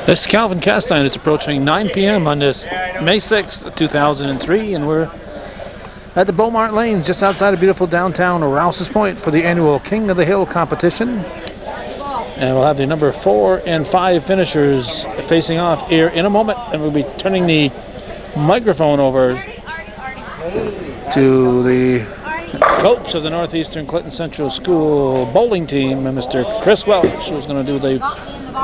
This is Calvin Castine. It's approaching 9 p.m. on this May 6th, 2003, and we're at the Bowl Mart Lanes just outside of beautiful downtown Rouse's Point for the annual King of the Hill competition. And we'll have the number 4 and 5 finishers facing off here in a moment, and we'll be turning the microphone over to the coach of the Northeastern Clinton Central School bowling team, Mr. Chris Welch, who's going to do the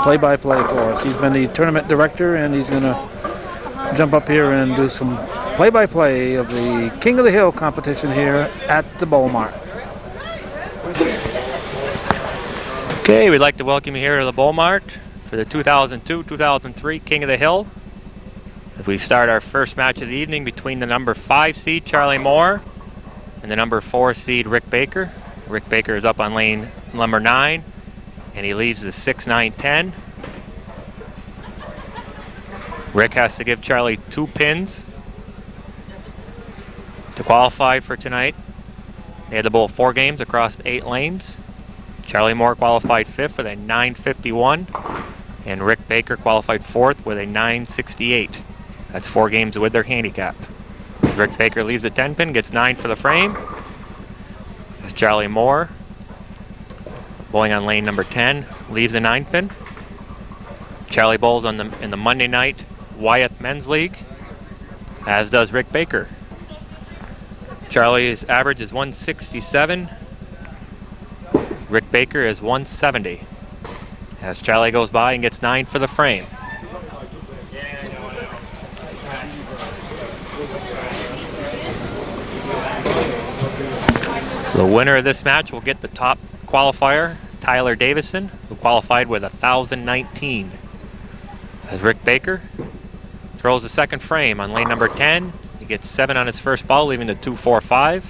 play-by-play for us. He's been the tournament director, and he's going to jump up here and do some play-by-play of the King of the Hill competition here at the Bowl Mart. Okay, we'd like to welcome you here to the Bowl Mart for the 2002-2003 King of the Hill. As we start our first match of the evening between the number 5 seed Charlie Moore and the number 4 seed Rick Baker. Rick Baker is up on lane number 9, and he leaves the 6-9-10. Rick has to give Charlie 2 pins to qualify for tonight. They had to bowl 4 games across 8 lanes. Charlie Moore qualified 5th with a 9.51, and Rick Baker qualified 4th with a 9.68. That's 4 games with their handicap. Rick Baker leaves the 10 pin, gets 9 for the frame. As Charlie Moore, bowling on lane number 10, leaves the 9 pin. Charlie bowls in the Monday night Wyeth Men's League, as does Rick Baker. Charlie's average is 167. Rick Baker is 170. As Charlie goes by and gets 9 for the frame. The winner of this match will get the top qualifier, Tyler Davison, who qualified with 1,019. As Rick Baker throws the second frame on lane number 10, he gets 7 on his first ball, leaving the 2-4-5.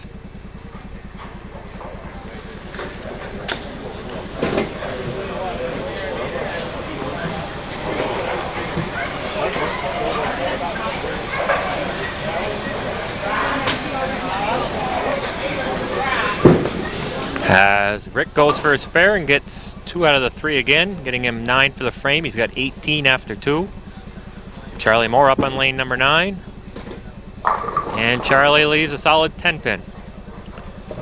As Rick goes for a spare and gets 2 out of the 3 again, getting him 9 for the frame. He's got 18 after 2. Charlie Moore up on lane number 9. And Charlie leaves a solid 10 pin.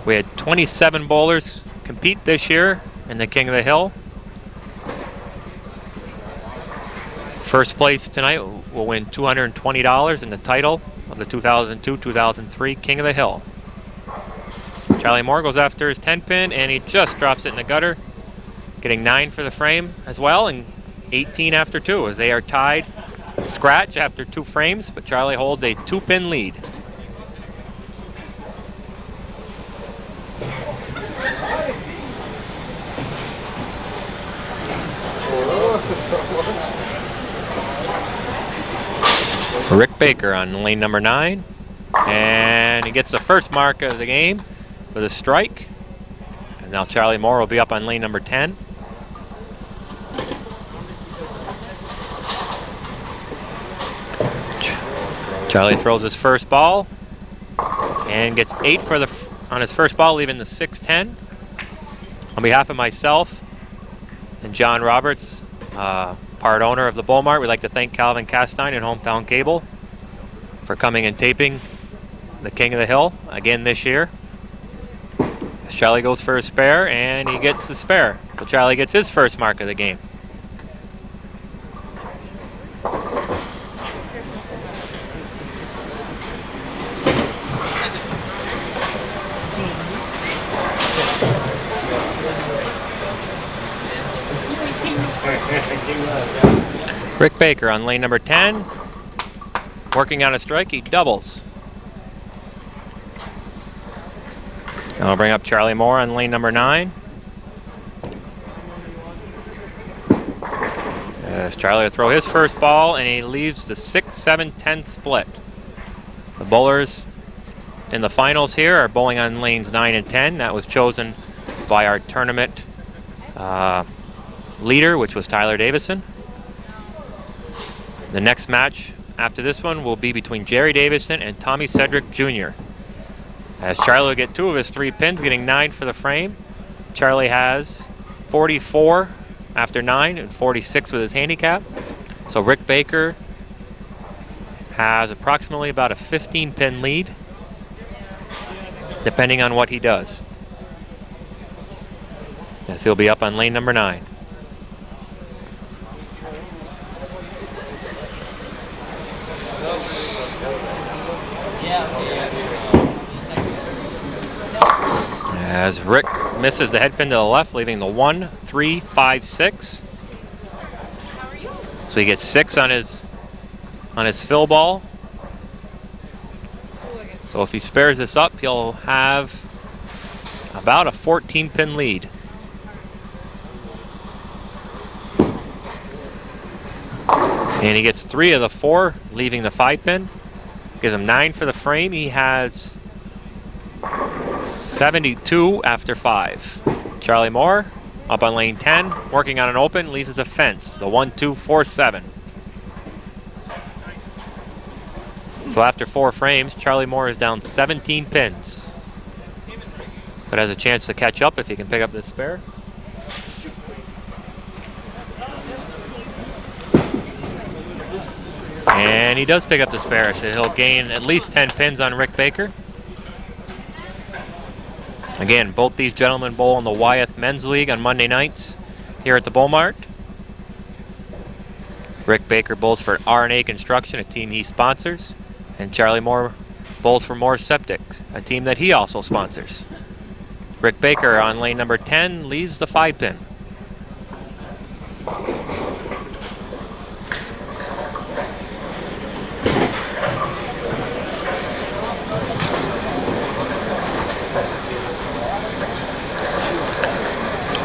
We had 27 bowlers compete this year in the King of the Hill. First place tonight will win $220 in the title of the 2002-2003 King of the Hill. Charlie Moore goes after his 10 pin, and he just drops it in the gutter, getting 9 for the frame as well, and 18 after 2, as they are tied scratch after 2 frames, but Charlie holds a 2-pin lead. Rick Baker on lane number 9, and he gets the first mark of the game with a strike. And now Charlie Moore will be up on lane number 10. Charlie throws his first ball and gets 8 for on his first ball, leaving the 6-10. On behalf of myself and John Roberts, part owner of the Bowl Mart, we'd like to thank Calvin Castine and Hometown Cable for coming and taping the King of the Hill again this year. Charlie goes for a spare, and he gets the spare. So Charlie gets his first mark of the game. Rick Baker on lane number 10, working on a strike, he doubles. And I'll bring up Charlie Moore on lane number 9. As Charlie will throw his first ball, and he leaves the 6-7-10 split. The bowlers in the finals here are bowling on lanes 9 and 10. That was chosen by our tournament leader, which was Tyler Davison. The next match after this one will be between Jerry Davison and Tommy Cedric Jr. As Charlie will get 2 of his 3 pins, getting 9 for the frame. Charlie has 44 after 9 and 46 with his handicap. So Rick Baker has approximately about a 15-pin lead, depending on what he does. Yes, he'll be up on lane number 9. As Rick misses the head pin to the left, leaving the 1, 3, 5, 6. So he gets 6 on his fill ball. So if he spares this up, he'll have about a 14-pin lead. And he gets 3 of the 4, leaving the 5-pin. Gives him 9 for the frame. He has 72 after 5. Charlie Moore up on lane 10, working on an open, leaves the fence, the 1, 2, 4, 7. So after 4 frames, Charlie Moore is down 17 pins, but has a chance to catch up if he can pick up this spare. And he does pick up the spare, so he'll gain at least 10 pins on Rick Baker. Again, both these gentlemen bowl in the Wyeth Men's League on Monday nights here at the Bowl Mart. Rick Baker bowls for R&A Construction, a team he sponsors. And Charlie Moore bowls for Moore Septic, a team that he also sponsors. Rick Baker on lane number 10 leaves the 5-pin.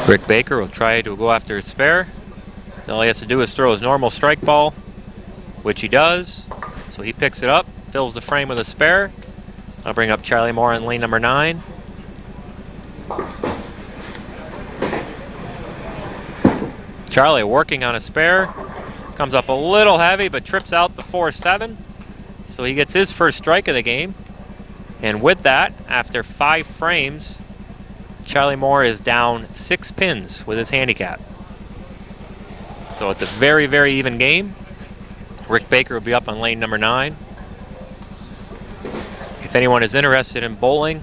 Rick Baker will try to go after his spare. All he has to do is throw his normal strike ball, which he does. So he picks it up, fills the frame with a spare. I'll bring up Charlie Moore on lane number 9. Charlie working on a spare. Comes up a little heavy, but trips out the 4-7. So he gets his first strike of the game. And with that, after 5 frames, Charlie Moore is down 6 pins with his handicap. So it's a very, very even game. Rick Baker will be up on lane number 9. If anyone is interested in bowling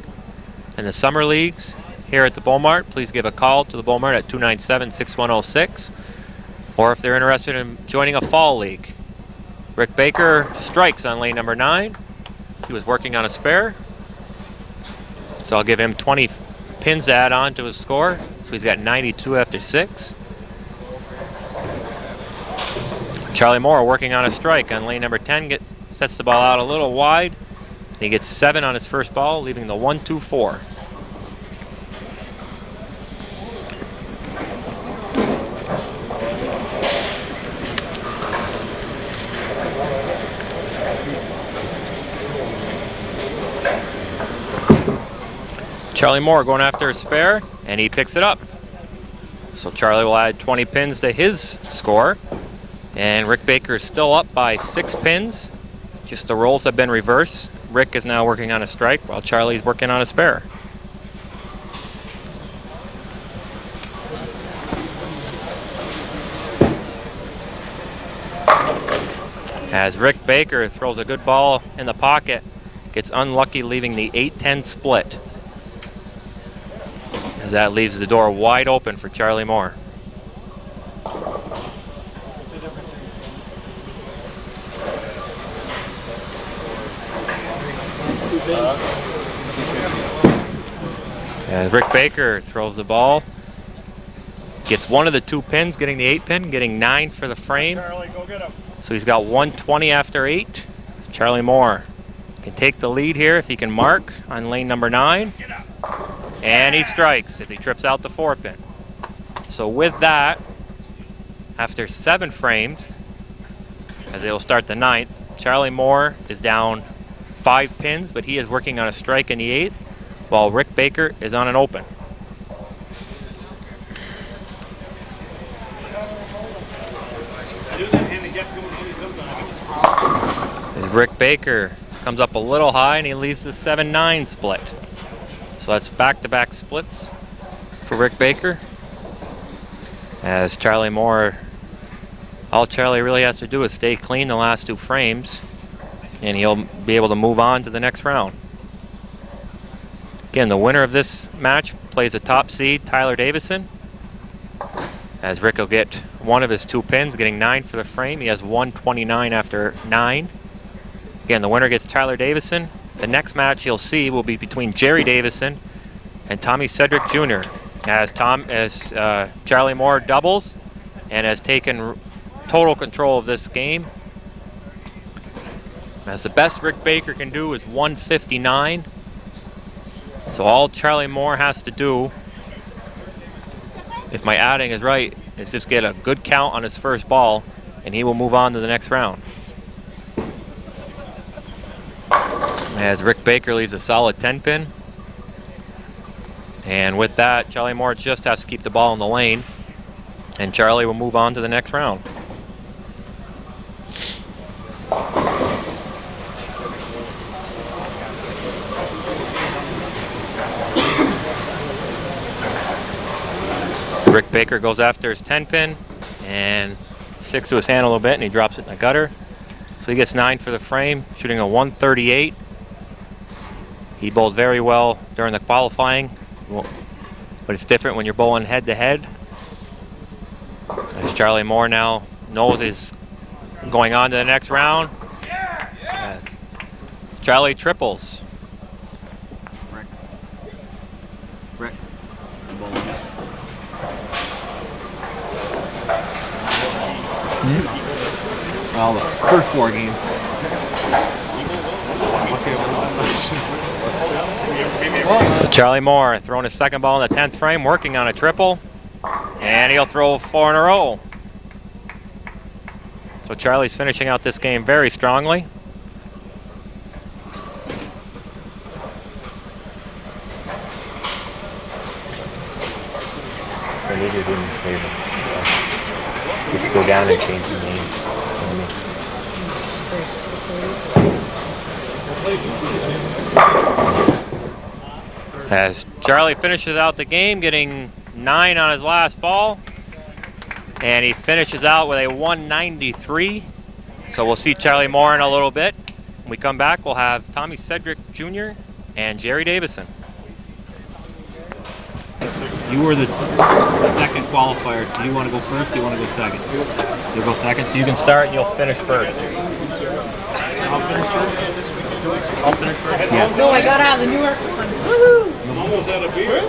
in the summer leagues here at the Bowl Mart, please give a call to the Bowl Mart at 297-6106. Or if they're interested in joining a fall league. Rick Baker strikes on lane number 9. He was working on a spare. So I'll give him 20 pins to add on to his score. So he's got 92 after 6. Charlie Moore working on a strike on lane number 10, sets the ball out a little wide. And he gets 7 on his first ball, leaving the 1, 2, 4. Charlie Moore going after a spare, and he picks it up. So Charlie will add 20 pins to his score. And Rick Baker is still up by 6 pins. Just the roles have been reversed. Rick is now working on a strike while Charlie's working on a spare. As Rick Baker throws a good ball in the pocket, gets unlucky, leaving the 8-10 split. As that leaves the door wide open for Charlie Moore. As Rick Baker throws the ball, gets 1 of the 2 pins, getting the 8-pin, getting 9 for the frame. So he's got 120 after 8. Charlie Moore can take the lead here if he can mark on lane number 9. And he strikes if he trips out the 4-pin. So with that, after 7 frames, as they will start the 9th, Charlie Moore is down 5 pins, but he is working on a strike in the 8th, while Rick Baker is on an open. As Rick Baker comes up a little high and he leaves the 7-9 split. So that's back-to-back splits for Rick Baker. As Charlie Moore All Charlie really has to do is stay clean the last 2 frames, and he'll be able to move on to the next round. Again, the winner of this match plays the top seed, Tyler Davison, as Rick will get one of his 2 pins, getting 9 for the frame. He has 129 after 9. Again, the winner gets Tyler Davison. The next match you'll see will be between Jerry Davison and Tommy Cedric Jr. as Charlie Moore doubles and has taken total control of this game. As the best Rick Baker can do is 159. So all Charlie Moore has to do, if my adding is right, is just get a good count on his first ball, and he will move on to the next round. As Rick Baker leaves a solid 10 pin. And with that, Charlie Moore just has to keep the ball in the lane, and Charlie will move on to the next round. Rick Baker goes after his 10 pin and sticks to his hand a little bit, and he drops it in the gutter. So he gets 9 for the frame, shooting a 138. He bowled very well during the qualifying, but it's different when you're bowling head to head. As Charlie Moore now knows he's going on to the next round. As Charlie triples. Rick. Well, the first 4 games. So Charlie Moore throwing his second ball in the 10th frame, working on a triple, and he'll throw 4 in a row. So Charlie's finishing out this game very strongly. I need to do me a favor. Just go down and change the name. As Charlie finishes out the game, getting 9 on his last ball, and he finishes out with a 193. So we'll see Charlie Moore in a little bit. When we come back, we'll have Tommy Cedric Jr. and Jerry Davison. You were the second qualifier. Do you want to go first? Do you want to go second? You'll go second. You can start and you'll finish first. I'll finish first. I'll finish first? Yeah. No, I got out of the Newark one. Woohoo!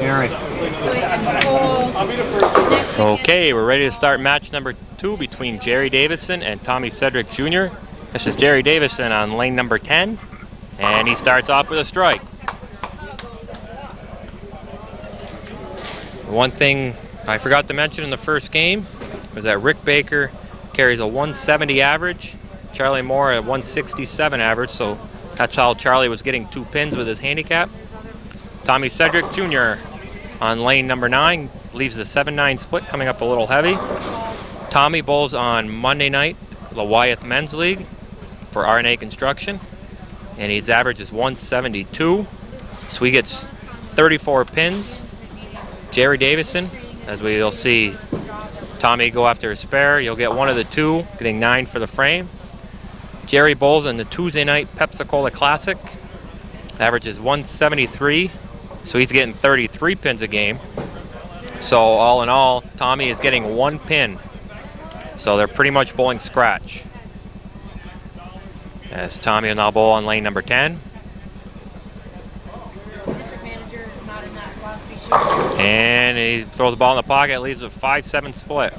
Gary. Okay, we're ready to start match number 2 between Jerry Davison and Tommy Cedric Jr. This is Jerry Davison on lane number 10, and he starts off with a strike. One thing I forgot to mention in the first game was that Rick Baker carries a 170 average, Charlie Moore a 167 average, so that's how Charlie was getting 2 pins with his handicap. Tommy Cedric Jr. on lane number 9 leaves the 7-9 split, coming up a little heavy. Tommy bowls on Monday night, the Wyeth Men's League for RNA Construction, and his average is 172, so he gets 34 pins. Jerry Davison, as we'll see Tommy go after a spare, you'll get one of the 2, getting 9 for the frame. Jerry bowls in the Tuesday night Pepsi-Cola Classic, average is 173, so he's getting 33 pins a game. So all in all, Tommy is getting 1 pin. So they're pretty much bowling scratch. As Tommy will now bowl on lane number 10. And he throws the ball in the pocket, leaves a 5-7 split.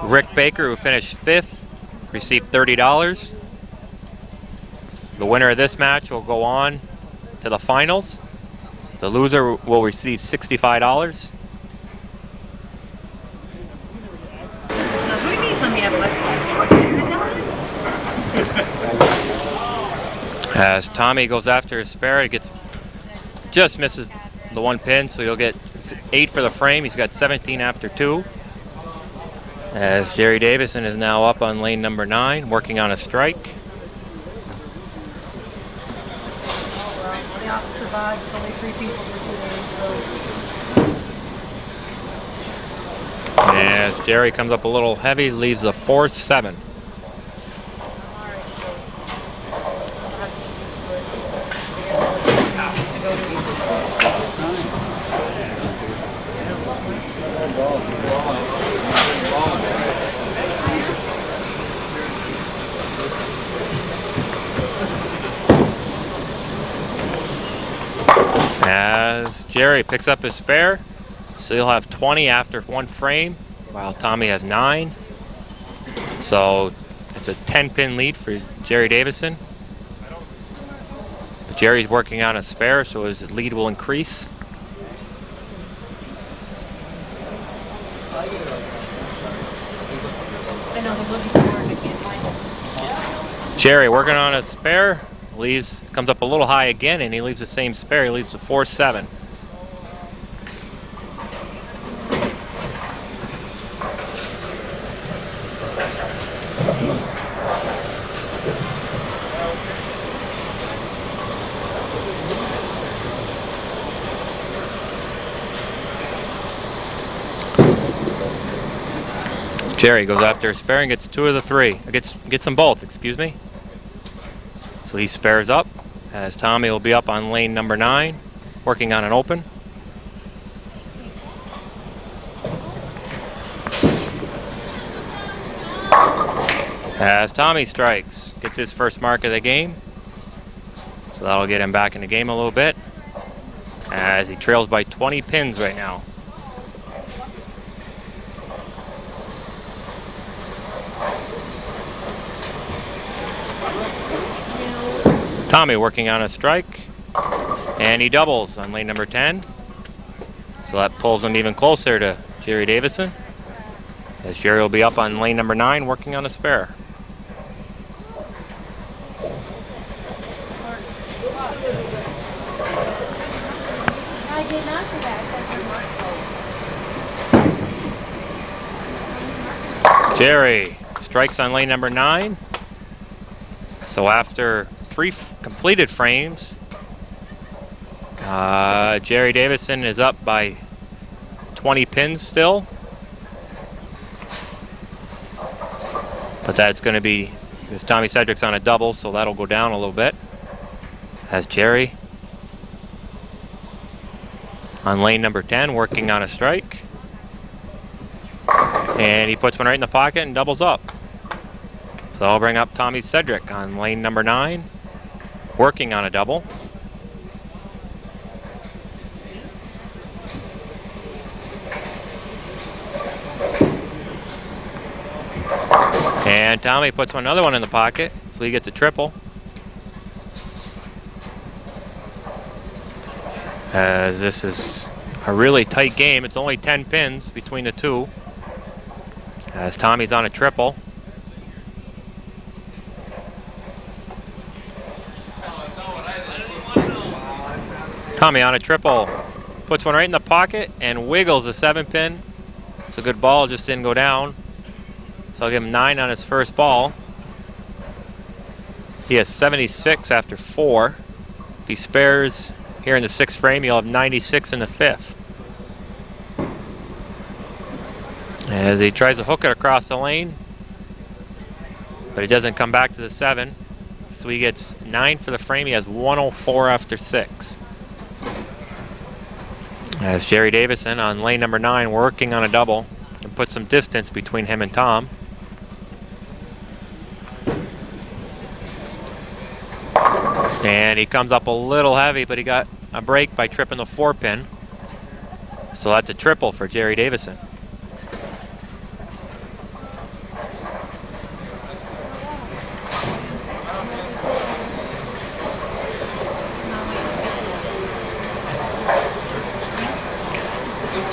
Rick Baker, who finished 5th, received $30. The winner of this match will go on to the finals. The loser will receive $65. As Tommy goes after his spare, he just misses the 1 pin, so he'll get 8 for the frame. He's got 17 after 2. As Jerry Davison is now up on lane number 9, working on a strike. The office survived. It's only 3 people for 2 days, so. As Jerry comes up a little heavy, leaves a 4-7. As Jerry picks up his spare, so he'll have 20 after one frame, while Tommy has 9. So it's a 10-pin lead for Jerry Davison. But Jerry's working on a spare, so his lead will increase. I know he's looking for work. I can't find it. Jerry working on a spare, comes up a little high again, and he leaves the same spare. He leaves a 4-7. Jerry goes after a spare and gets 2 of the 3. Gets them both, excuse me. So he spares up, as Tommy will be up on lane number 9, working on an open. As Tommy strikes, gets his first mark of the game. So that'll get him back in the game a little bit, as he trails by 20 pins right now. Tommy working on a strike, and he doubles on lane number 10. So that pulls him even closer to Jerry Davison, as Jerry will be up on lane number 9 working on a spare. Jerry strikes on lane number 9. So after 3 completed frames, Jerry Davison is up by 20 pins still. But that's going to be, because Tommy Cedric's on a double, so that'll go down a little bit. As Jerry on lane number 10 working on a strike. And he puts one right in the pocket and doubles up. So I'll bring up Tommy Cedric on lane number 9, working on a double. And Tommy puts another one in the pocket, so he gets a triple. As this is a really tight game, it's only 10 pins between the two. As Tommy's on a triple. Tommy on a triple, puts one right in the pocket and wiggles the 7-pin. It's a good ball, just didn't go down. So I'll give him 9 on his first ball. He has 76 after 4. If he spares here in the 6th frame, he'll have 96 in the 5th. As he tries to hook it across the lane, but he doesn't come back to the 7. So he gets 9 for the frame. He has 104 after 6. As Jerry Davison on lane number 9 working on a double and put some distance between him and Tom. And he comes up a little heavy, but he got a break by tripping the 4-pin. So that's a triple for Jerry Davison.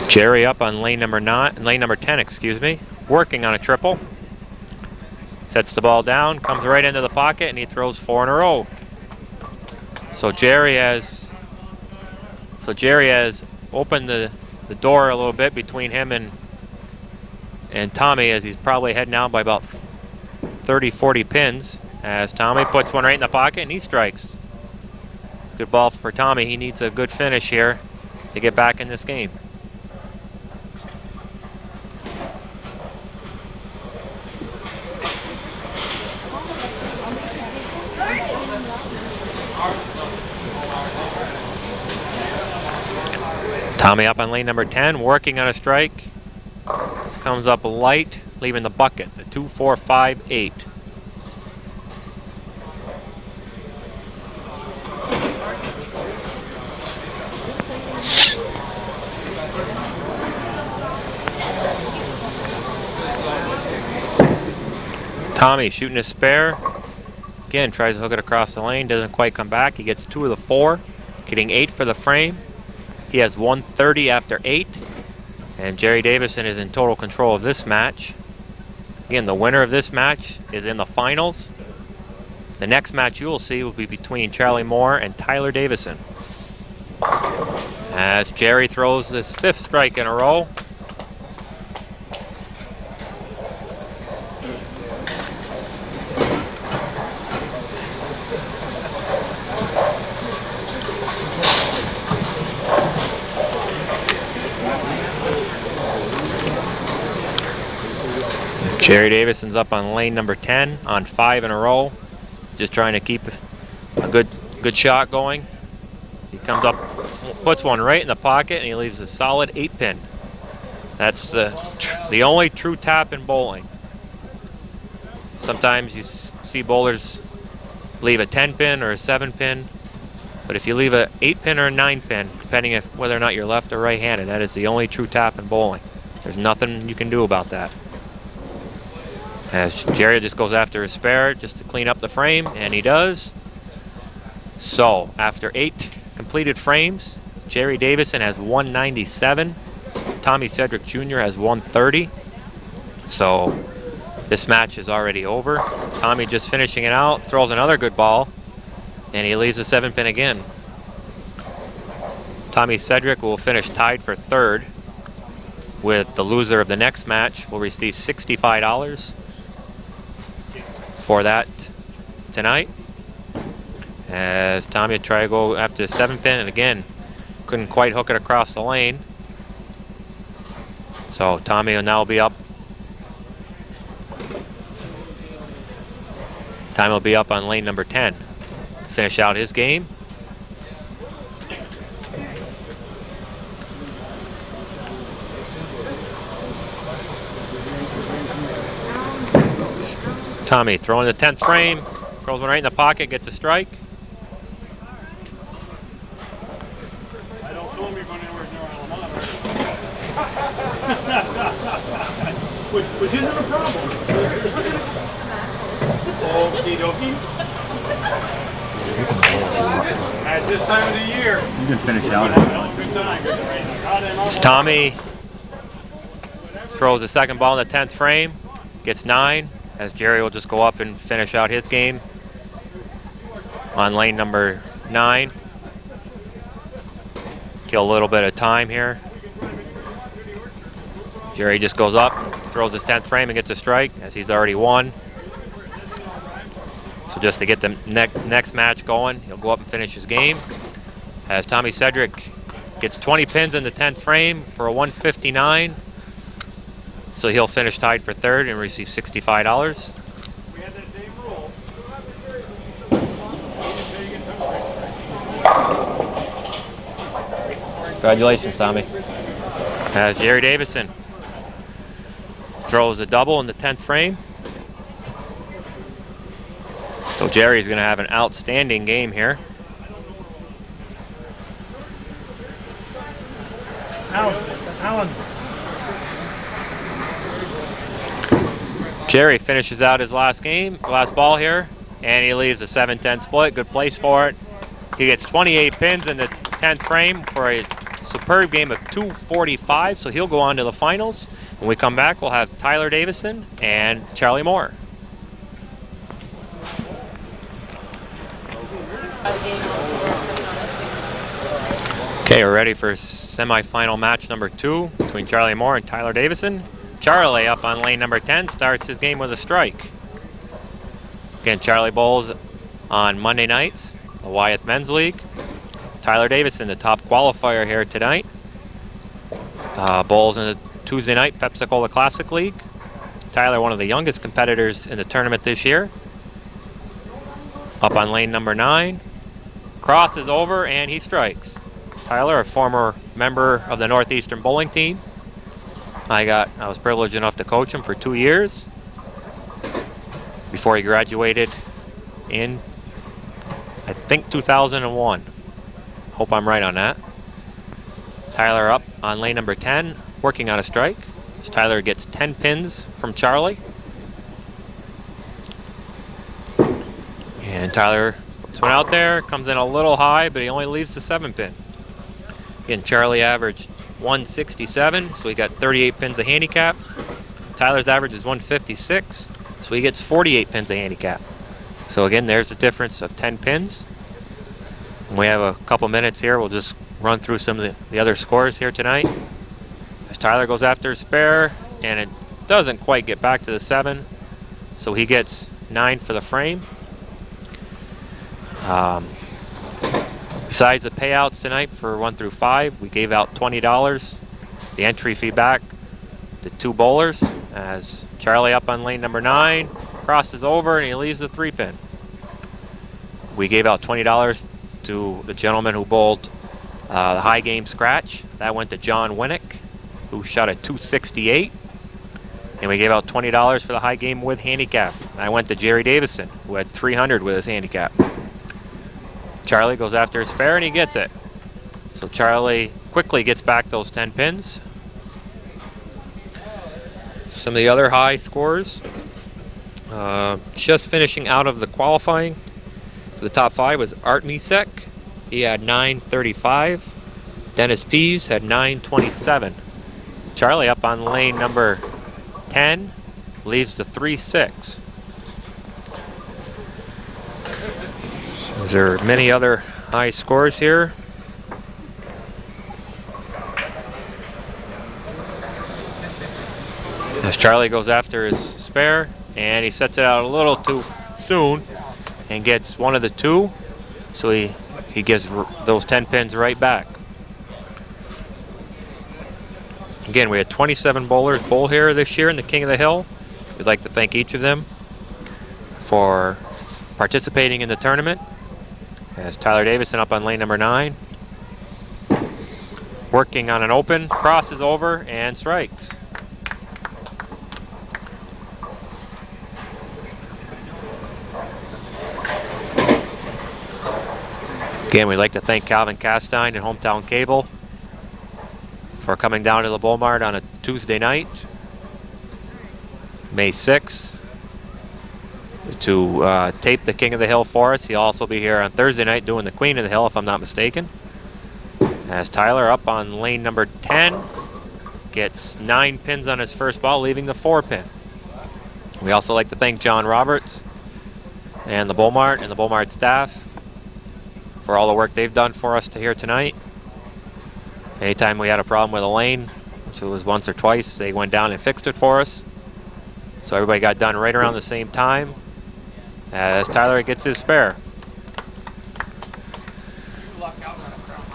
Jerry up on lane number 10, excuse me, working on a triple. Sets the ball down, comes right into the pocket, and he throws 4 in a row. So Jerry has opened the door a little bit between him and Tommy, as he's probably heading out by about 30, 40 pins. As Tommy puts one right in the pocket and he strikes. Good ball for Tommy. He needs a good finish here to get back in this game. Tommy up on lane number 10, working on a strike. Comes up light, leaving the bucket, the 2-4-5-8. Tommy shooting a spare. Again, tries to hook it across the lane, doesn't quite come back. He gets 2 of the 4, getting 8 for the frame. He has 130 after 8. And Jerry Davison is in total control of this match. Again, the winner of this match is in the finals. The next match you will see will be between Charlie Moore and Tyler Davison. As Jerry throws this 5th strike in a row. Jerry Davison's up on lane number 10 on 5 in a row. Just trying to keep a good shot going. He comes up, puts one right in the pocket, and he leaves a solid 8-pin. That's the only true tap in bowling. Sometimes you see bowlers leave a 10-pin or a 7-pin, but if you leave a 8-pin or a 9-pin, depending on whether or not you're left or right-handed, that is the only true tap in bowling. There's nothing you can do about that. As Jerry just goes after his spare just to clean up the frame, and he does. So, after 8 completed frames, Jerry Davison has 197. Tommy Cedric Jr. has 130. So, this match is already over. Tommy just finishing it out, throws another good ball, and he leaves a 7-pin again. Tommy Cedric will finish tied for 3rd, with the loser of the next match will receive $65 for that tonight. As Tommy would try to go after the 7-pin, and again, couldn't quite hook it across the lane. So Tommy will now be up. Tommy will be up on lane number 10 to finish out his game. Tommy throwing the 10th frame, throws one right in the pocket, gets a strike. I don't know me going anywhere near Alamana. Which isn't a problem. Okie dokie. At this time of the year, You can finish out. good time. As Tommy throws the second ball in the 10th frame, gets 9. As Jerry will just go up and finish out his game on lane number 9. Kill a little bit of time here. Jerry just goes up, throws his 10th frame and gets a strike, as he's already won. So just to get the next match going, he'll go up and finish his game. As Tommy Cedric gets 20 pins in the 10th frame for a 159. So he'll finish tied for 3rd and receive $65. We had that same rule. Congratulations, Tommy. As Jerry Davison throws a double in the 10th frame. So Jerry's going to have an outstanding game here. Alan. Jerry finishes out his last ball here, and he leaves a 7-10 split. Good place for it. He gets 28 pins in the 10th frame for a superb game of 245, so he'll go on to the finals. When we come back, we'll have Tyler Davison and Charlie Moore. Okay, we're ready for semifinal match number 2 between Charlie Moore and Tyler Davison. Charlie up on lane number 10 starts his game with a strike. Again, Charlie bowls on Monday nights, the Wyeth Men's League. Tyler Davison, the top qualifier here tonight, bowls in the Tuesday night Pepsi-Cola Classic League. Tyler, one of the youngest competitors in the tournament this year. Up on lane number 9. Cross is over and he strikes. Tyler, a former member of the Northeastern bowling team. I was privileged enough to coach him for 2 years before he graduated in, I think, 2001. Hope I'm right on that. Tyler up on lane number 10, working on a strike. As Tyler gets 10 pins from Charlie. And Tyler puts one out there, comes in a little high, but he only leaves the 7 pin. Again, Charlie averaged 167, so he got 38 pins of handicap. Tyler's average is 156, so he gets 48 pins of handicap. So again, there's a difference of 10 pins. And we have a couple minutes here. We'll just run through some of the other scores here tonight. As Tyler goes after his spare, and it doesn't quite get back to the 7, so he gets 9 for the frame. Besides the payouts tonight for 1 through 5, we gave out $20. The entry fee back to 2 bowlers. As Charlie up on lane number 9 crosses over and he leaves the 3 pin. We gave out $20 to the gentleman who bowled the high game scratch. That went to John Winnick, who shot a 268. And we gave out $20 for the high game with handicap. That went to Jerry Davison, who had 300 with his handicap. Charlie goes after his spare and he gets it. So Charlie quickly gets back those 10 pins. Some of the other high scores. Just finishing out of the qualifying for the top 5 was Art Misek. He had 935. Dennis Pease had 927. Charlie up on lane number 10 leaves the 3-6. There are many other high scores here. As Charlie goes after his spare, and he sets it out a little too soon and gets one of the 2, so he gives those 10 pins right back. Again, we had 27 bowlers bowl here this year in the King of the Hill. We'd like to thank each of them for participating in the tournament. As Tyler Davison up on lane number 9, working on an open, crosses over and strikes. Again, we'd like to thank Calvin Castine and Hometown Cable for coming down to the Bowl Mart on a Tuesday night, May 6th. To tape the King of the Hill for us. He'll also be here on Thursday night doing the Queen of the Hill, if I'm not mistaken. As Tyler up on lane number 10 gets 9 pins on his first ball, leaving the 4 pin. We also like to thank John Roberts and the Bowl Mart and the Bowl Mart staff for all the work they've done for us here tonight. Anytime we had a problem with a lane, which was once or twice, they went down and fixed it for us. So everybody got done right around the same time as Tyler gets his spare.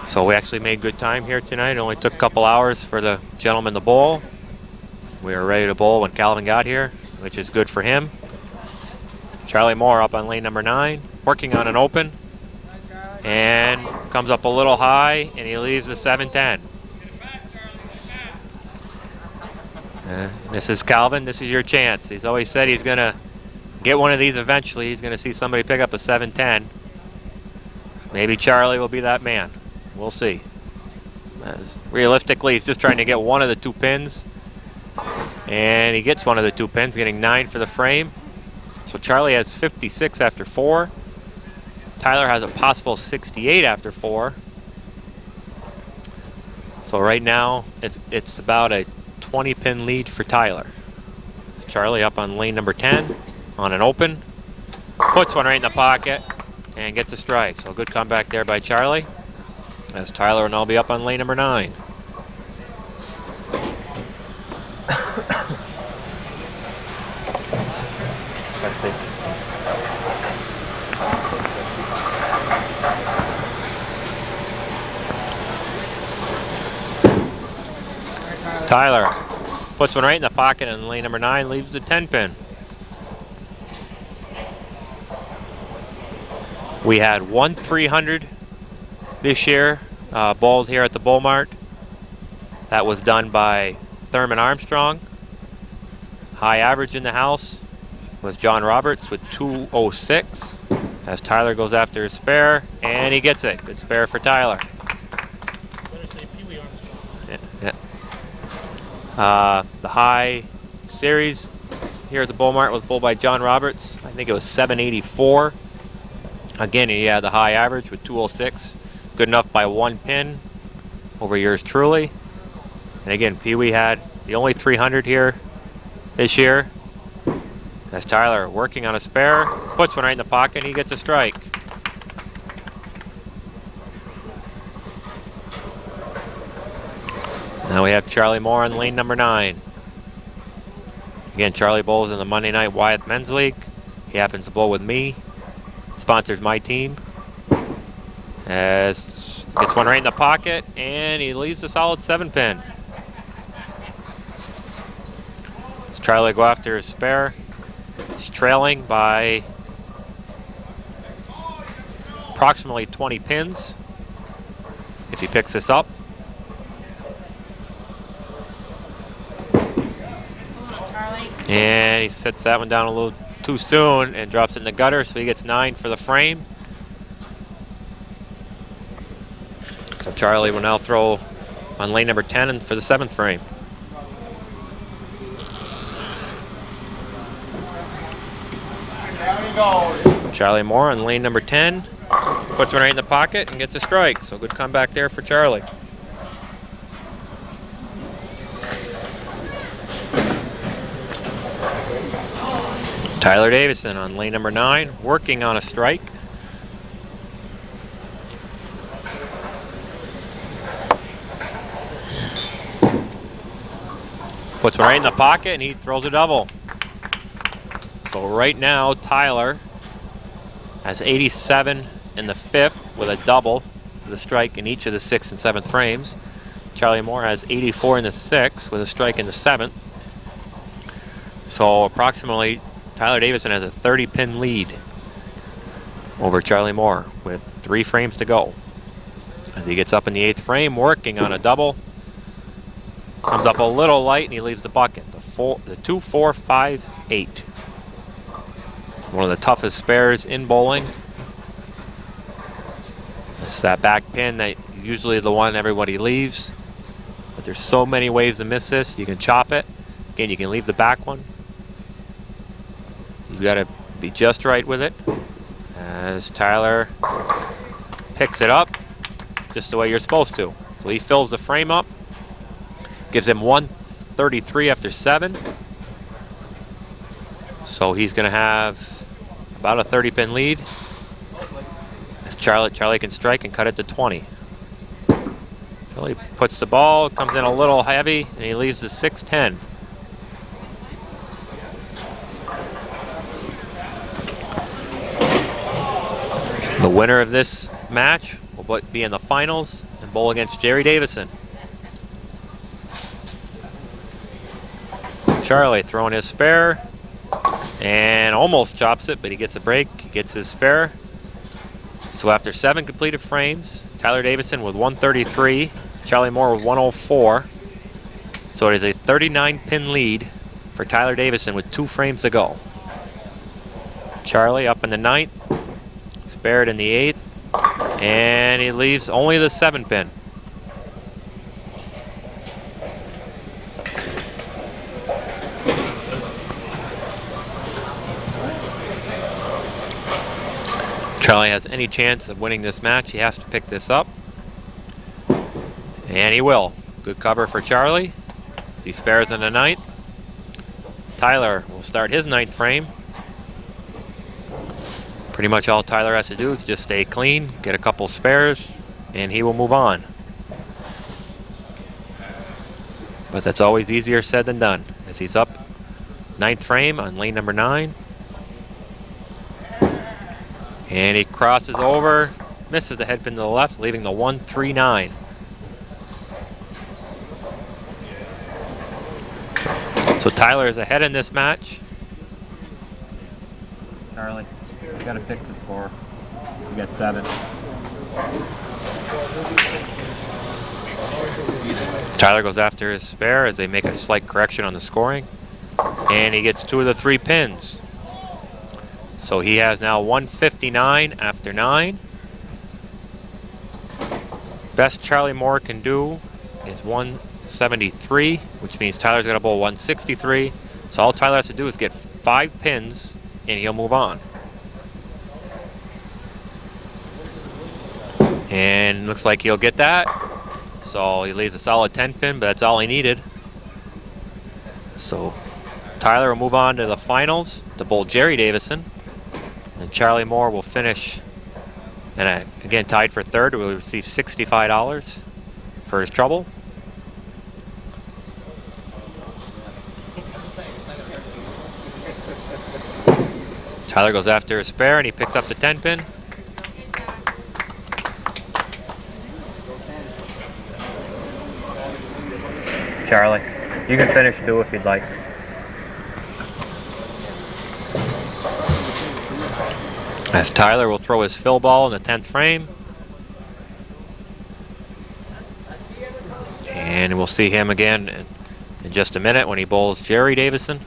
So we actually made good time here tonight. It only took a couple hours for the gentleman to bowl. We were ready to bowl when Calvin got here, which is good for him. Charlie Moore up on lane number 9, working on an open, and comes up a little high, and he leaves the 7-10. This is Calvin. This is your chance. He's always said he's going to get one of these eventually. He's going to see somebody pick up a 7-10. Maybe Charlie will be that man. We'll see. Realistically, he's just trying to get one of the 2 pins. And he gets one of the 2 pins, getting 9 for the frame. So Charlie has 56 after 4. Tyler has a possible 68 after 4. So right now, it's about a 20 pin lead for Tyler. Charlie up on lane number 10 on an open, puts one right in the pocket and gets a strike. So a good comeback there by Charlie, as Tyler will now be up on lane number 9. Tyler puts one right in the pocket, and lane number 9 leaves the 10 pin. We had 1 300 this year bowled here at the Bowl Mart. That was done by Thurman Armstrong. High average in the house was John Roberts with 206. As Tyler goes after his spare, and he gets it. Good spare for Tyler. The high series here at the Bowl Mart was bowled by John Roberts. I think it was 784. Again, he had the high average with 206. Good enough by 1 pin over yours truly. And again, Pee Wee had the only 300 here this year. As Tyler working on a spare, puts one right in the pocket, and he gets a strike. Now we have Charlie Moore on lane number 9. Again, Charlie bowls in the Monday Night Wyeth Men's League. He happens to bowl with me. Sponsors my team. As gets one right in the pocket, and he leaves a solid 7-pin. As Charlie go after his spare. He's trailing by approximately 20 pins if he picks this up. And he sets that one down a little too soon and drops it in the gutter, so he gets 9 for the frame. So Charlie will now throw on lane number 10 and for the 7th frame. Charlie Moore on lane number 10 puts one right in the pocket and gets a strike. So good comeback there for Charlie. Tyler Davison on lane number 9 working on a strike. Puts one right in the pocket and he throws a double. So right now, Tyler has 87 in the 5th with a double, with a strike in each of the 6th and 7th frames. Charlie Moore has 84 in the 6th with a strike in the 7th. So approximately, Tyler Davison has a 30-pin lead over Charlie Moore with 3 frames to go. As he gets up in the 8th frame, working on a double. Comes up a little light and he leaves the bucket. The 2, 4, 5, 8. One of the toughest spares in bowling. It's that back pin that usually the one everybody leaves. But there's so many ways to miss this. You can chop it. Again, you can leave the back one. You've got to be just right with it. As Tyler picks it up just the way you're supposed to. So he fills the frame up. Gives him 133 after 7. So he's going to have about a 30-pin lead. If Charlie can strike and cut it to 20. Charlie puts the ball, comes in a little heavy, and he leaves the 6-10. The winner of this match will be in the finals and bowl against Jerry Davison. Charlie throwing his spare and almost chops it, but he gets a break, he gets his spare. So after 7 completed frames, Tyler Davison with 133, Charlie Moore with 104. So it is a 39-pin lead for Tyler Davison with 2 frames to go. Charlie up in the 9th, spared in the 8th, and he leaves only the 7-pin. Charlie has any chance of winning this match, he has to pick this up. And he will. Good cover for Charlie. He spares in the 9th. Tyler will start his 9th frame. Pretty much all Tyler has to do is just stay clean, get a couple spares, and he will move on. But that's always easier said than done, as he's up 9th frame on lane number 9. And he crosses over, misses the head pin to the left, leaving the 139. So Tyler is ahead in this match. Charlie, you gotta pick the score. You got 7. Tyler goes after his spare as they make a slight correction on the scoring. And he gets 2 of the 3 pins. So he has now 159 after 9. Best Charlie Moore can do is 173, which means Tyler's got to bowl 163. So all Tyler has to do is get 5 pins and he'll move on. And looks like he'll get that. So he leaves a solid 10 pin, but that's all he needed. So Tyler will move on to the finals to bowl Jerry Davison. And Charlie Moore will finish, and again tied for third, will receive $65 for his trouble. Tyler goes after his spare and he picks up the 10 pin. Charlie, you can finish 2 if you'd like. As Tyler will throw his fill ball in the 10th frame. And we'll see him again in just a minute when he bowls Jerry Davison.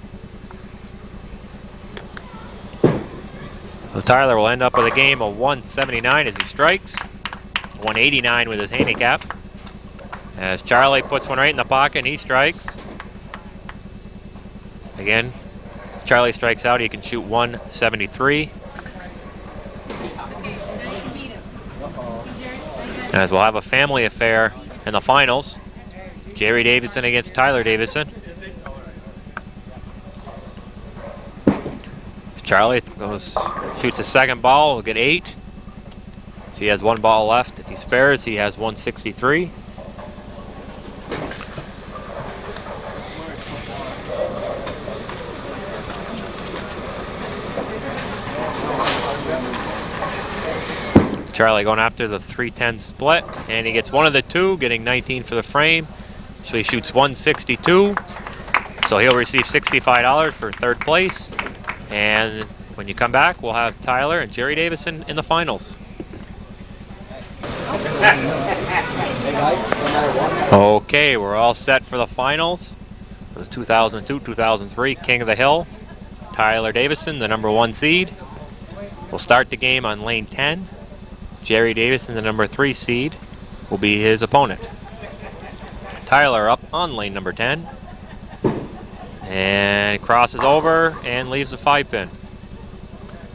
So Tyler will end up with a game of 179 as he strikes. 189 with his handicap. As Charlie puts one right in the pocket and he strikes. Again, Charlie strikes out, he can shoot 173. As we'll have a family affair in the finals. Jerry Davison against Tyler Davison. Charlie shoots a second ball, will get 8. So he has 1 ball left. If he spares, he has 163. Charlie going after the 310 split, and he gets 1 of the 2, getting 19 for the frame. So he shoots 162. So he'll receive $65 for 3rd place. And when you come back, we'll have Tyler and Jerry Davison in the finals. Okay, we're all set for the finals. For the 2002-2003 King of the Hill, Tyler Davison, the number 1 seed. We'll start the game on lane 10. Jerry Davison, the number 3 seed, will be his opponent. Tyler up on lane number 10. And crosses over and leaves a 5 pin.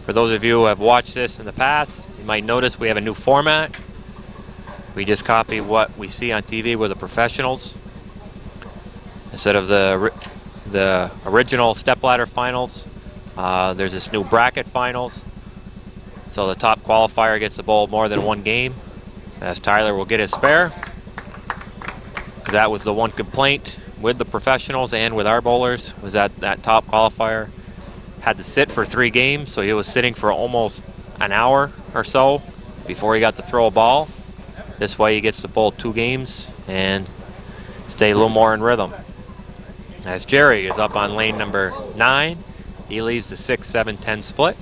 For those of you who have watched this in the past, you might notice we have a new format. We just copy what we see on TV with the professionals. Instead of the original stepladder finals, there's this new bracket finals. So the top qualifier gets to bowl more than 1 game, as Tyler will get his spare. That was the one complaint with the professionals and with our bowlers, was that top qualifier had to sit for 3 games, so he was sitting for almost an hour or so before he got to throw a ball. This way he gets to bowl 2 games and stay a little more in rhythm. As Jerry is up on lane number 9, he leaves the 6, 7, 10 split.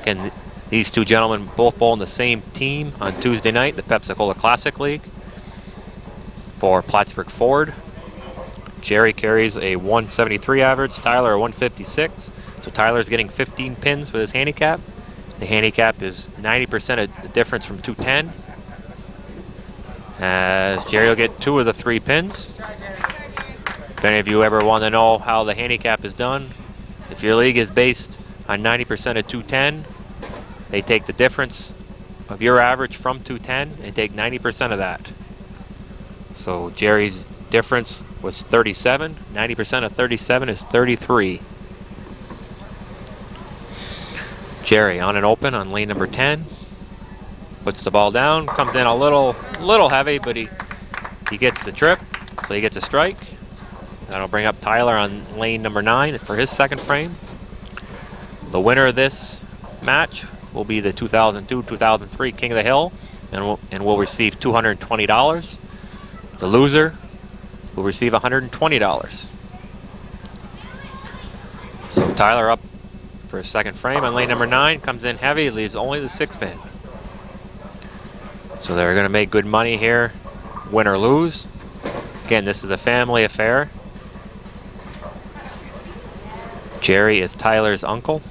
Again, these 2 gentlemen both bowl in the same team on Tuesday night, the Pepsi-Cola Classic League for Plattsburgh Ford. Jerry carries a 173 average, Tyler a 156. So Tyler's getting 15 pins with his handicap. The handicap is 90% of the difference from 210. As Jerry will get 2 of the 3 pins. If any of you ever want to know how the handicap is done, if your league is based on 90% of 210, they take the difference of your average from 210 and take 90% of that. So Jerry's difference was 37. 90% of 37 is 33. Jerry on and open on lane number 10. Puts the ball down, comes in a little heavy, but he gets the trip, so he gets a strike. That'll bring up Tyler on lane number 9 for his 2nd frame. The winner of this match will be the 2002-2003 King of the Hill, and will receive $220. The loser will receive $120. So Tyler up for his 2nd frame on lane number 9, comes in heavy, leaves only the 6 pin. So they're going to make good money here, win or lose. Again, this is a family affair. Jerry is Tyler's uncle.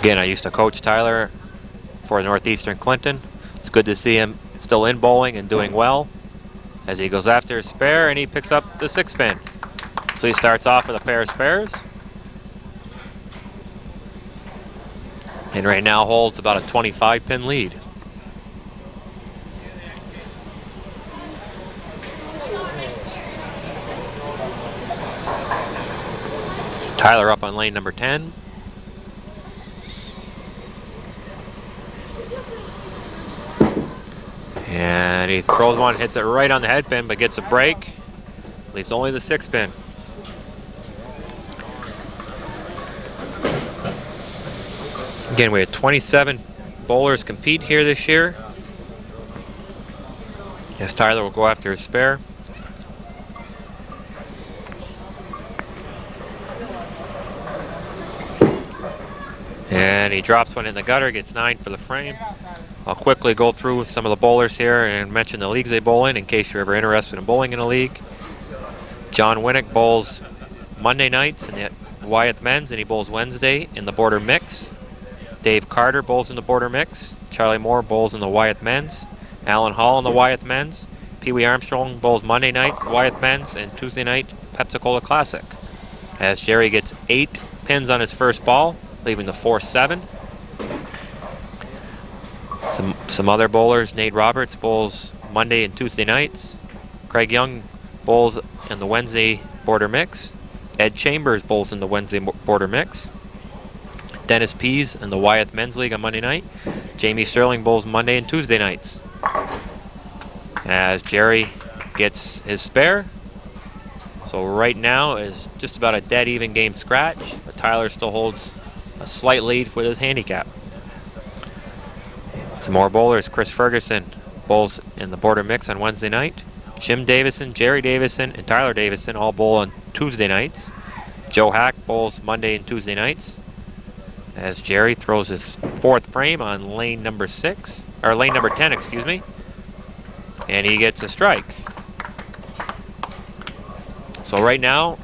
Again, I used to coach Tyler for Northeastern Clinton. It's good to see him still in bowling and doing well as he goes after his spare and he picks up the 6 pin. So he starts off with a pair of spares. And right now holds about a 25 pin lead. Tyler up on lane number 10. And he throws one, hits it right on the head pin, but gets a break. Leaves only the 6 pin. Again, we had 27 bowlers compete here this year. As Tyler will go after his spare. And he drops one in the gutter, gets 9 for the frame. I'll quickly go through some of the bowlers here and mention the leagues they bowl in case you're ever interested in bowling in a league. John Winnick bowls Monday nights in the Wyeth Men's, and he bowls Wednesday in the Border Mix. Dave Carter bowls in the Border Mix. Charlie Moore bowls in the Wyeth Men's. Alan Hall in the Wyeth Men's. Pee Wee Armstrong bowls Monday nights Wyeth Men's and Tuesday night Pepsi-Cola Classic. As Jerry gets 8 pins on his first ball, leaving the 4-7. Some other bowlers, Nate Roberts bowls Monday and Tuesday nights. Craig Young bowls in the Wednesday Border Mix. Ed Chambers bowls in the Wednesday Border Mix. Dennis Pease in the Wyeth Men's League on Monday night. Jamie Sterling bowls Monday and Tuesday nights. As Jerry gets his spare. So right now is just about a dead even game scratch, but Tyler still holds a slight lead with his handicap. Some more bowlers. Chris Ferguson bowls in the Border Mix on Wednesday night. Jim Davison, Jerry Davison, and Tyler Davison all bowl on Tuesday nights. Joe Hack bowls Monday and Tuesday nights. As Jerry throws his 4th frame on lane number 6, or lane number 10, excuse me. And he gets a strike. So right now,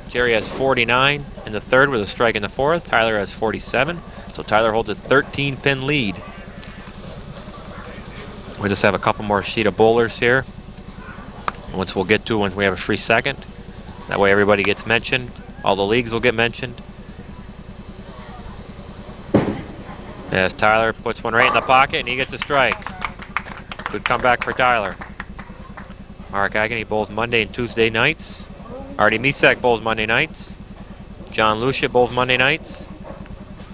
Jerry has 49 in the 3rd with a strike in the 4th. Tyler has 47. So Tyler holds a 13 pin lead. We just have a couple more sheet of bowlers here. Once we'll get to once we have a free second. That way everybody gets mentioned. All the leagues will get mentioned. As Tyler puts one right in the pocket and he gets a strike. Good comeback for Tyler. Mark Agony bowls Monday and Tuesday nights. Artie Misek bowls Monday nights. John Lucia bowls Monday nights.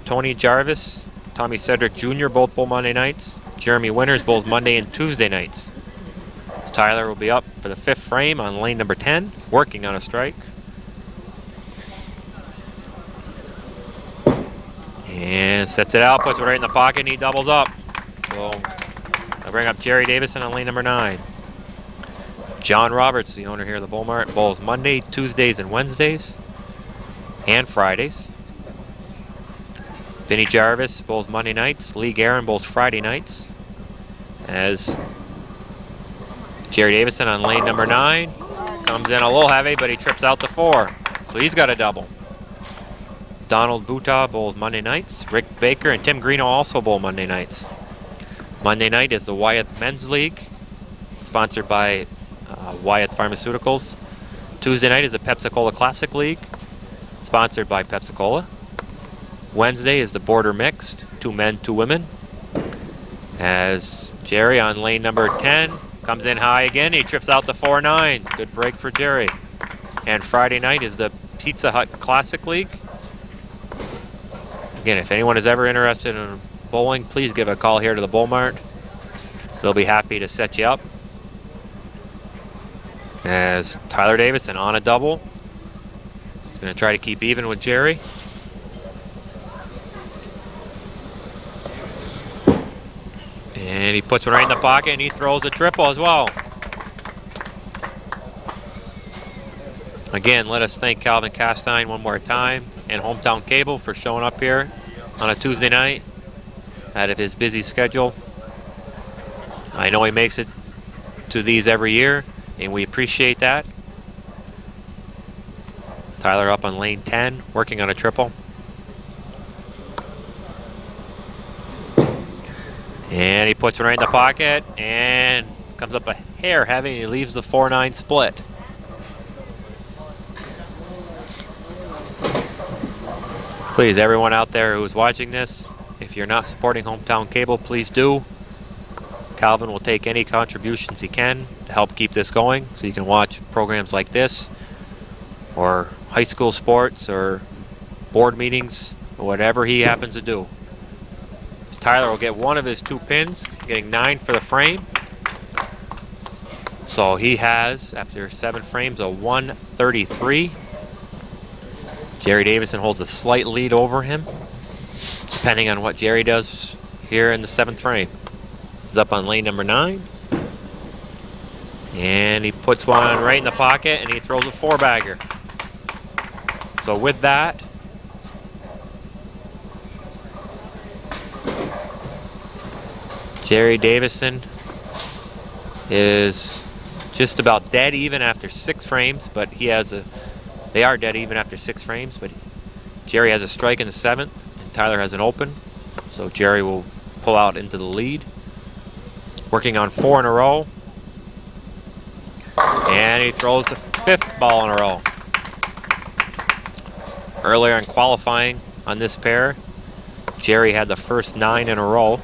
Tony Jarvis, Tommy Cedric Jr. both bowl Monday nights. Jeremy Winters bowls Monday and Tuesday nights. Tyler will be up for the 5th frame on lane number 10, working on a strike. And sets it out, puts it right in the pocket, and he doubles up. So I'll bring up Jerry Davison on lane number 9. John Roberts, the owner here of the Bowl Mart, bowls Monday, Tuesdays, and Wednesdays, and Fridays. Vinny Jarvis bowls Monday nights. Lee Guerin bowls Friday nights. As Jerry Davison on lane number 9 comes in a little heavy, but he trips out the 4. So he's got a double. Donald Buta bowls Monday nights. Rick Baker and Tim Greeno also bowl Monday nights. Monday night is the Wyeth Men's League, sponsored by Wyeth Pharmaceuticals. Tuesday night is the Pepsi-Cola Classic League, sponsored by Pepsi-Cola. Wednesday is the Border Mixed, 2 men, 2 women. As Jerry on lane number 10 comes in high again, he trips out the 4-9. Good break for Jerry. And Friday night is the Pizza Hut Classic League. Again, if anyone is ever interested in bowling, please give a call here to the Bowl Mart. They'll be happy to set you up. As Tyler Davison on a double. He's going to try to keep even with Jerry. And he puts one right in the pocket and he throws a triple as well. Again, let us thank Calvin Castine one more time and Hometown Cable for showing up here on a Tuesday night out of his busy schedule. I know he makes it to these every year, and we appreciate that. Tyler up on lane 10, working on a triple. And he puts it right in the pocket and comes up a hair heavy, and he leaves the 4-9 split. Please, everyone out there who's watching this, if you're not supporting Hometown Cable, please do. Calvin will take any contributions he can to help keep this going, so you can watch programs like this, or high school sports, or board meetings, or whatever he happens to do. Tyler will get one of his 2 pins, getting 9 for the frame. So he has, after 7 frames, a 133. Jerry Davison holds a slight lead over him, depending on what Jerry does here in the 7th frame. He's up on lane number 9. And he puts one right in the pocket, and he throws a 4-bagger. So with that, Jerry Davison is just about dead even after 6 frames, but they are dead even after 6 frames, but Jerry has a strike in the 7th, and Tyler has an open, so Jerry will pull out into the lead. Working on 4 in a row, and he throws the 5th ball in a row. Earlier in qualifying on this pair, Jerry had the first 9 in a row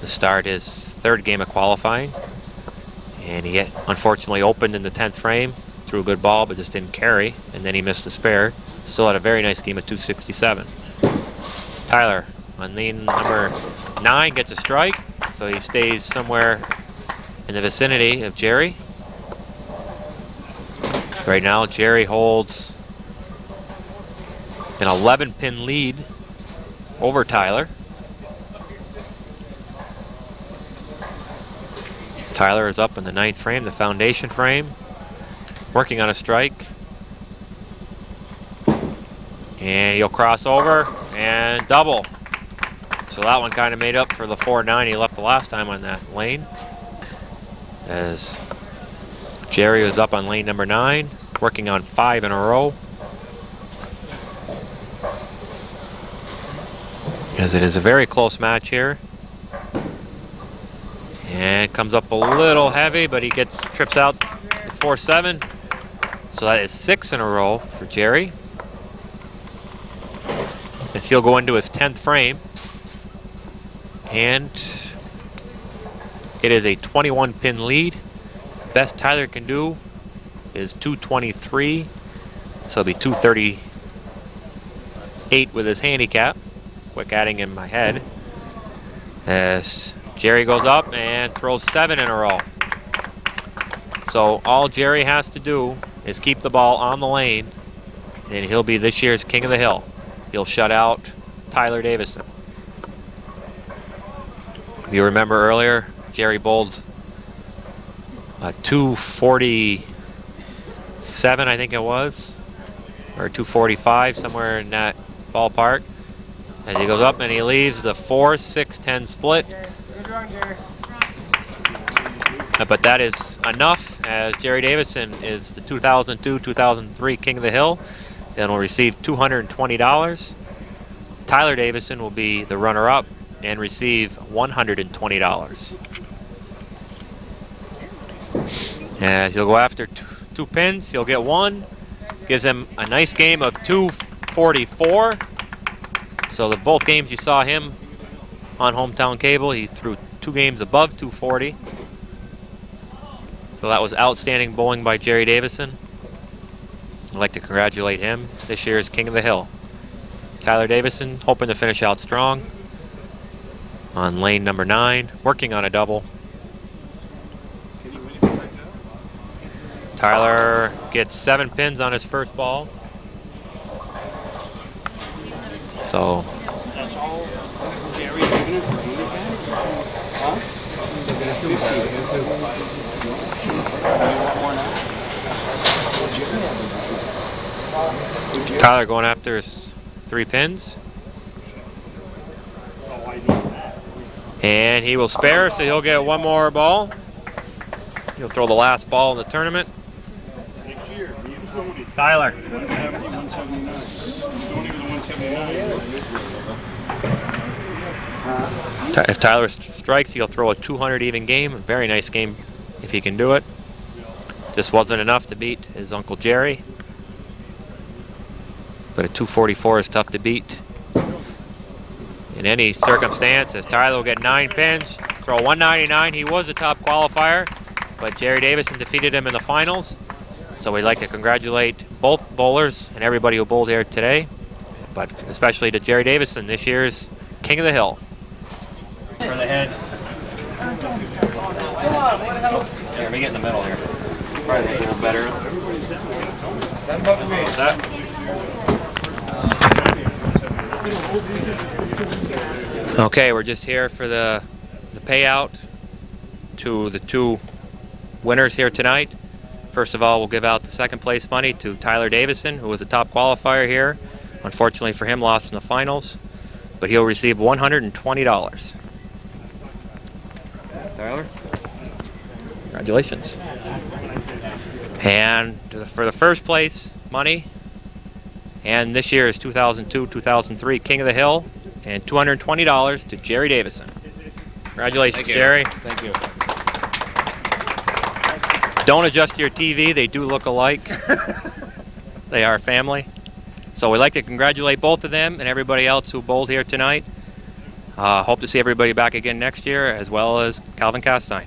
to start his 3rd game of qualifying, and he unfortunately opened in the 10th frame, threw a good ball but just didn't carry, and then he missed the spare. Still had a very nice game of 267. Tyler on lane number 9 gets a strike, so he stays somewhere in the vicinity of Jerry. Right now Jerry holds an 11-pin lead over Tyler. Tyler is up in the 9th frame, the foundation frame, working on a strike. And he'll cross over and double. So that one kind of made up for the 4-9 he left the last time on that lane, as Jerry was up on lane number 9, working on 5 in a row. As it is a very close match here. And comes up a little heavy, but he trips out the 4-7. So that is 6 in a row for Jerry, as he'll go into his 10th frame. And it is a 21-pin lead. Best Tyler can do is 223, so it'll be 238 with his handicap. Quick adding in my head, as Jerry goes up and throws 7 in a row. So all Jerry has to do is keep the ball on the lane, and he'll be this year's King of the Hill. He'll shut out Tyler Davison. If you remember earlier, Jerry bowled 247, I think it was, or 245, somewhere in that ballpark. As he goes up and he leaves the 4-6-10 split. But that is enough, as Jerry Davison is the 2002-2003 King of the Hill and will receive $220. Tyler Davison will be the runner-up and receive $120. As he'll go after 2 pins, he'll get 1. Gives him a nice game of 244. So both games you saw him on Hometown Cable, he threw 2 games above 240. So that was outstanding bowling by Jerry Davison. I'd like to congratulate him, this year's King of the Hill. Tyler Davison hoping to finish out strong on lane number 9, working on a double. Tyler gets 7 pins on his first ball. So That's all Jerry's giving it for handicap? Huh? Tyler going after his 3 pins. Oh, I know that. And he will spare, so he'll get one more ball. He'll throw the last ball in the tournament. Tyler. If Tyler strikes, he'll throw a 200 even game. A very nice game if he can do it. Just wasn't enough to beat his Uncle Jerry. But a 244 is tough to beat in any circumstance, as Tyler will get 9 pins, throw 199. He was the top qualifier, but Jerry Davison defeated him in the finals. So we'd like to congratulate both bowlers and everybody who bowled here today, but especially to Jerry Davison, this year's King of the Hill. For the head. Here, let me get in the middle here. Probably a little better. How's that? Okay, we're just here for the payout to the 2 winners here tonight. First of all, we'll give out the second place money to Tyler Davison, who was the top qualifier here. Unfortunately for him, lost in the finals, but he'll receive $120. Tyler, congratulations. And for the first place money, and this year's 2002-2003 King of the Hill, and $220 to Jerry Davison. Congratulations, Jerry. Thank you. Don't adjust your TV, they do look alike. They are family. So we'd like to congratulate both of them and everybody else who bowled here tonight. Hope to see everybody back again next year, as well as Calvin Castine.